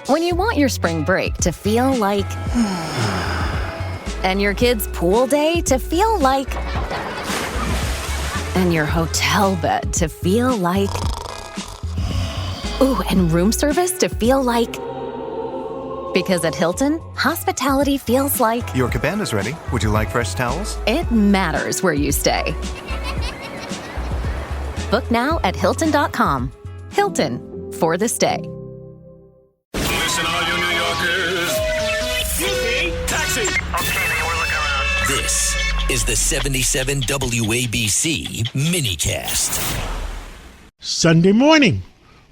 When you want your spring break to feel like... and your kids' pool day to feel like... and your hotel bed to feel like... ooh, and room service to feel like... because at Hilton, hospitality feels like... Your cabana's ready. Would you like fresh towels? It matters where you stay. Book now at Hilton.com. Hilton, for the stay. Listen, all you New Yorkers. Taxi! Okay, we're looking around. This is the 77 WABC minicast. Sunday morning.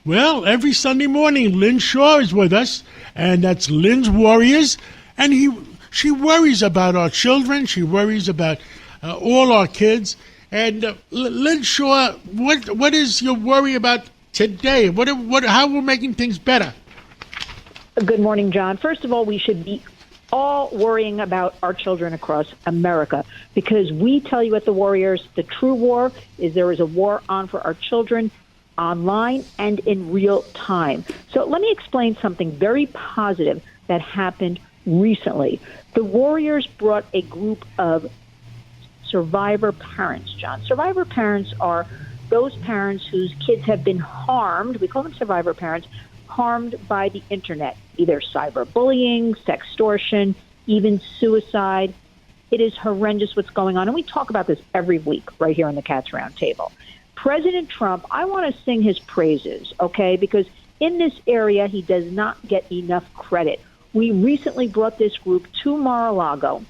Well, every Sunday morning, Lynn Shaw is with us, and that's Lynn's Warriors. And she worries about our children. She worries about all our kids. And Lynn Shaw, what is your worry about today? How we're making things better? Good morning, John. First of all, we should be all worrying about our children across America, because we tell you at the Warriors, the true war is there is a war on for our children online and in real time. So let me explain something very positive that happened recently. The Warriors brought a group of survivor parents, John. Survivor parents are those parents whose kids have been harmed. We call them survivor parents, harmed by the internet, either cyberbullying, sextortion, even suicide. It is horrendous what's going on. And we talk about this every week right here on the Cats Roundtable. President Trump, I want to sing his praises, okay, because in this area, he does not get enough credit. We recently brought this group to Mar-A-Lago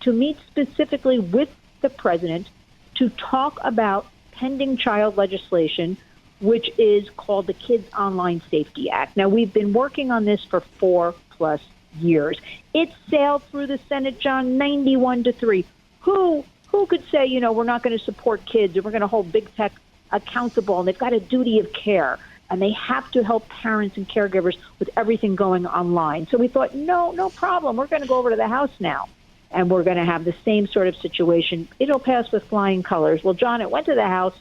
to meet specifically with the president to talk about pending child legislation, which is called the Kids Online Safety Act. Now, we've been working on this for 4+ years. It sailed through the Senate, John, 91-3. Who could say, we're not going to support kids, or we're going to hold big tech accountable, and they've got a duty of care, and they have to help parents and caregivers with everything going online. So we thought, no problem. We're going to go over to the House now, and we're going to have the same sort of situation. It'll pass with flying colors. Well, John, it went to the House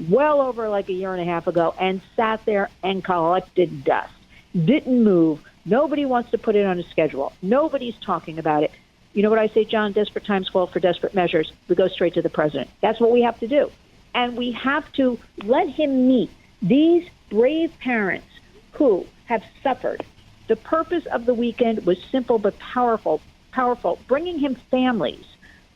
well over like a year and a half ago and sat there and collected dust. Didn't move. Nobody wants to put it on a schedule. Nobody's talking about it. You know what I say, John? Desperate times call for desperate measures. We go straight to the president. That's what we have to do. And we have to let him meet these brave parents who have suffered. The purpose of the weekend was simple but powerful, bringing him families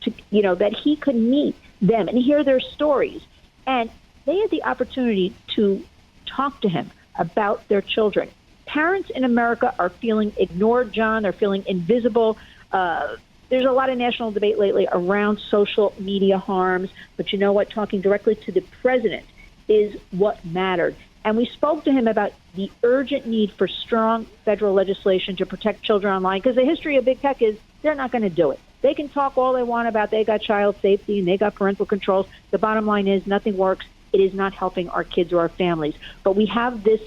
to, that he could meet them and hear their stories. And they had the opportunity to talk to him about their children. Parents in America are feeling ignored, John. They're feeling invisible. There's a lot of national debate lately around social media harms. But you know what? Talking directly to the president is what mattered. And we spoke to him about the urgent need for strong federal legislation to protect children online, because the history of big tech is they're not going to do it. They can talk all they want about they got child safety and they got parental controls. The bottom line is nothing works. It is not helping our kids or our families. But we have this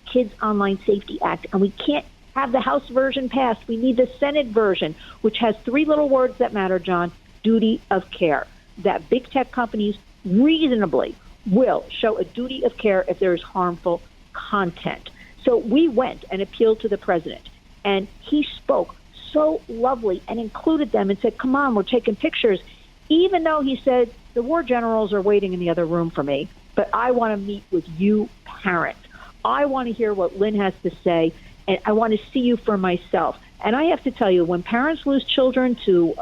Kids Online Safety Act, and we can't have the House version passed. We need the Senate version, which has 3 little words that matter, John: duty of care. That big tech companies reasonably will show a duty of care if there is harmful content. So we went and appealed to the president, and he spoke so lovely and included them and said, come on, we're taking pictures, even though he said, the war generals are waiting in the other room for me, but I want to meet with you parents. I want to hear what Lynn has to say, and I want to see you for myself. And I have to tell you, when parents lose children to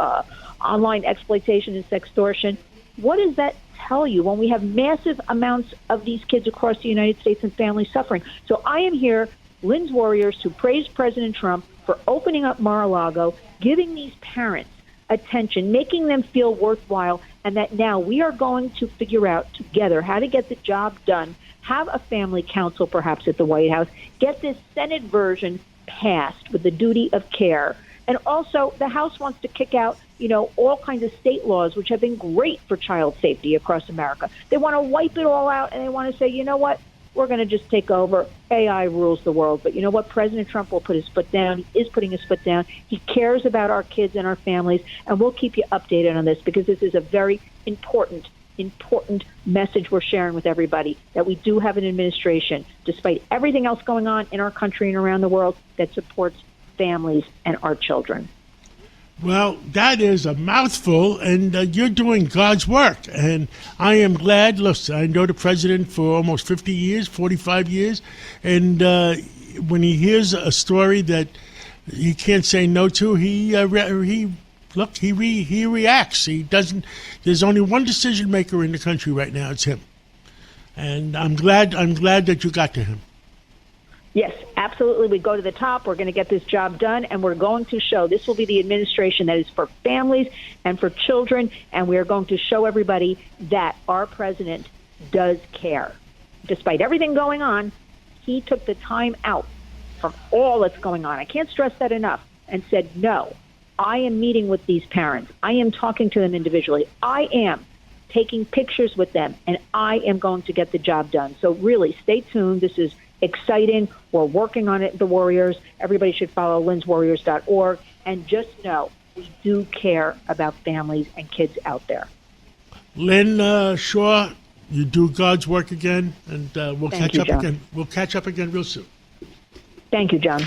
online exploitation and sextortion, what does that tell you when we have massive amounts of these kids across the United States and families suffering? So I am here, Lynn's Warriors, to praise President Trump for opening up Mar-A-Lago, giving these parents attention, making them feel worthwhile, and that now we are going to figure out together how to get the job done, have a family council perhaps at the White House, get this Senate version passed with the duty of care. And also the House wants to kick out, all kinds of state laws which have been great for child safety across America. They want to wipe it all out, and they want to say, you know what, we're going to just take over. AI rules the world. But you know what? President Trump will put his foot down. He is putting his foot down. He cares about our kids and our families, and we'll keep you updated on this because this is a very important important message we're sharing with everybody, that we do have an administration, despite everything else going on in our country and around the world, that supports families and our children. Well, that is a mouthful, and you're doing God's work. And I am glad. Listen, I know the president for almost 50 years, 45 years, and when he hears a story that he can't say no to, he reacts. He doesn't. There's only one decision maker in the country right now. It's him, and I'm glad that you got to him. Yes, absolutely. We go to the top. We're going to get this job done, and we're going to show this will be the administration that is for families and for children, and we are going to show everybody that our president does care. Despite everything going on, he took the time out from all that's going on. I can't stress that enough, and said, no, I am meeting with these parents. I am talking to them individually. I am taking pictures with them, and I am going to get the job done. So really, stay tuned. This is exciting. We're working on it, the Warriors. Everybody should follow lynswarriors.org. And just know, we do care about families and kids out there. Lynn Shaw, you do God's work again, and we'll Thank catch you, up John. again. We'll catch up again real soon. Thank you, John.